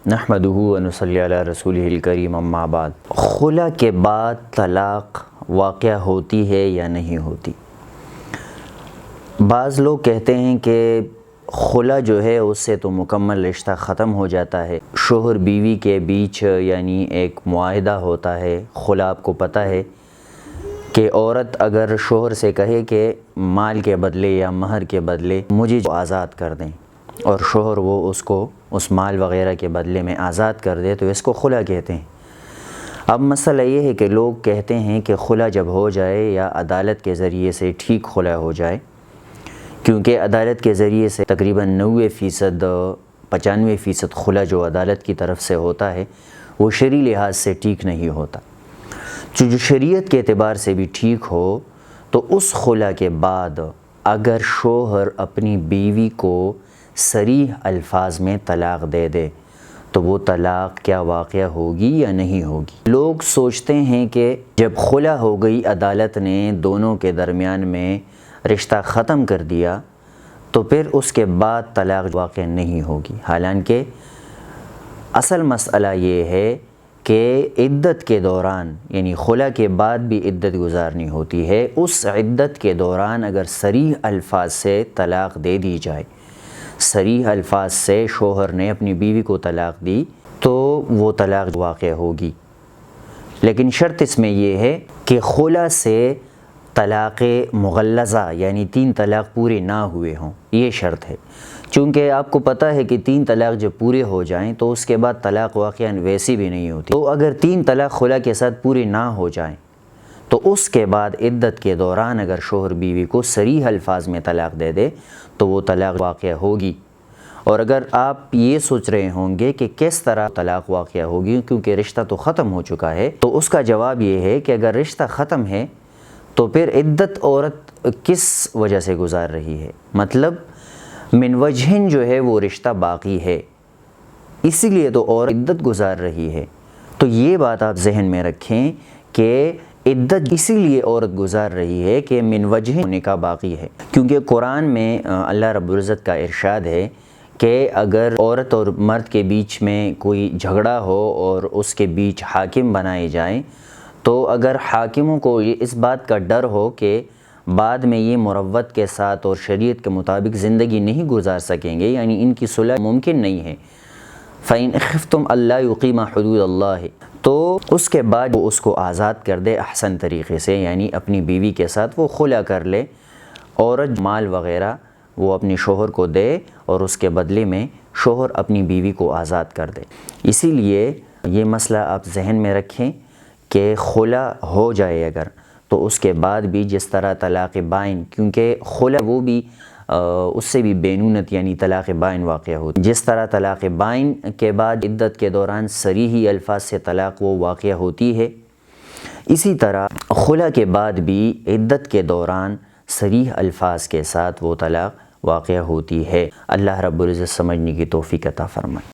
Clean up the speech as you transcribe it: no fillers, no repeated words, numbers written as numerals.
نحمدہ و نصلی علی رسولہ الکریم اما بعد۔ خلا کے بعد طلاق واقع ہوتی ہے یا نہیں ہوتی؟ بعض لوگ کہتے ہیں کہ خلا جو ہے اس سے تو مکمل رشتہ ختم ہو جاتا ہے، شوہر بیوی کے بیچ یعنی ایک معاہدہ ہوتا ہے۔ خلا آپ کو پتہ ہے کہ عورت اگر شوہر سے کہے کہ مال کے بدلے یا مہر کے بدلے مجھے آزاد کر دیں، اور شوہر وہ اس کو اس مال وغیرہ کے بدلے میں آزاد کر دے تو اس کو خلا کہتے ہیں۔ اب مسئلہ یہ ہے کہ لوگ کہتے ہیں کہ خلا جب ہو جائے یا عدالت کے ذریعے سے ٹھیک خلا ہو جائے، کیونکہ عدالت کے ذریعے سے تقریباً 90% 95% خلا جو عدالت کی طرف سے ہوتا ہے وہ شرعی لحاظ سے ٹھیک نہیں ہوتا۔ جو شریعت کے اعتبار سے بھی ٹھیک ہو تو اس خلا کے بعد اگر شوہر اپنی بیوی کو صریح الفاظ میں طلاق دے دے تو وہ طلاق کیا واقع ہوگی یا نہیں ہوگی؟ لوگ سوچتے ہیں کہ جب خلا ہو گئی، عدالت نے دونوں کے درمیان میں رشتہ ختم کر دیا تو پھر اس کے بعد طلاق واقع نہیں ہوگی، حالانکہ اصل مسئلہ یہ ہے کہ عدت کے دوران یعنی خلا کے بعد بھی عدت گزارنی ہوتی ہے۔ اس عدت کے دوران اگر صریح الفاظ سے طلاق دے دی جائے، صریح الفاظ سے شوہر نے اپنی بیوی کو طلاق دی تو وہ طلاق واقع ہوگی، لیکن شرط اس میں یہ ہے کہ خلا سے طلاق مغلظہ یعنی 3 طلاق پورے نہ ہوئے ہوں، یہ شرط ہے۔ چونکہ آپ کو پتہ ہے کہ 3 طلاق جب پورے ہو جائیں تو اس کے بعد طلاق واقعاً ویسی بھی نہیں ہوتی، تو اگر 3 طلاق خلا کے ساتھ پورے نہ ہو جائیں تو اس کے بعد عدت کے دوران اگر شوہر بیوی کو صریح الفاظ میں طلاق دے دے تو وہ طلاق واقع ہوگی۔ اور اگر آپ یہ سوچ رہے ہوں گے کہ کس طرح طلاق واقع ہوگی کیونکہ رشتہ تو ختم ہو چکا ہے، تو اس کا جواب یہ ہے کہ اگر رشتہ ختم ہے تو پھر عدت عورت کس وجہ سے گزار رہی ہے؟ مطلب من وجہن جو ہے وہ رشتہ باقی ہے، اسی لیے تو عورت عدت گزار رہی ہے۔ تو یہ بات آپ ذہن میں رکھیں کہ عدت اسی لیے عورت گزار رہی ہے کہ من وجہ نکاح باقی ہے، کیونکہ قرآن میں اللہ رب العزت کا ارشاد ہے کہ اگر عورت اور مرد کے بیچ میں کوئی جھگڑا ہو اور اس کے بیچ حاکم بنائے جائیں، تو اگر حاکموں کو اس بات کا ڈر ہو کہ بعد میں یہ مروت کے ساتھ اور شریعت کے مطابق زندگی نہیں گزار سکیں گے، یعنی ان کی صلح ممکن نہیں ہے، فَإِنْ خِفْتُمْ أَلَّا يُقِيمَ حُدُودَ اللَّهِ، تو اس کے بعد وہ اس کو آزاد کر دے احسن طریقے سے، یعنی اپنی بیوی کے ساتھ وہ خلا کر لے، عورت مال وغیرہ وہ اپنی شوہر کو دے اور اس کے بدلے میں شوہر اپنی بیوی کو آزاد کر دے۔ اسی لیے یہ مسئلہ آپ ذہن میں رکھیں کہ خلا ہو جائے اگر تو اس کے بعد بھی جس طرح طلاق بائن، کیونکہ خلا وہ بھی اس سے بھی بینونت یعنی طلاق بائن واقع ہوتی، جس طرح طلاق بائن کے بعد عدت کے دوران صریحی الفاظ سے طلاق وہ واقع ہوتی ہے، اسی طرح خلا کے بعد بھی عدت کے دوران صریح الفاظ کے ساتھ وہ طلاق واقع ہوتی ہے۔ اللہ رب العزت سمجھنے کی توفیق عطا فرمائے۔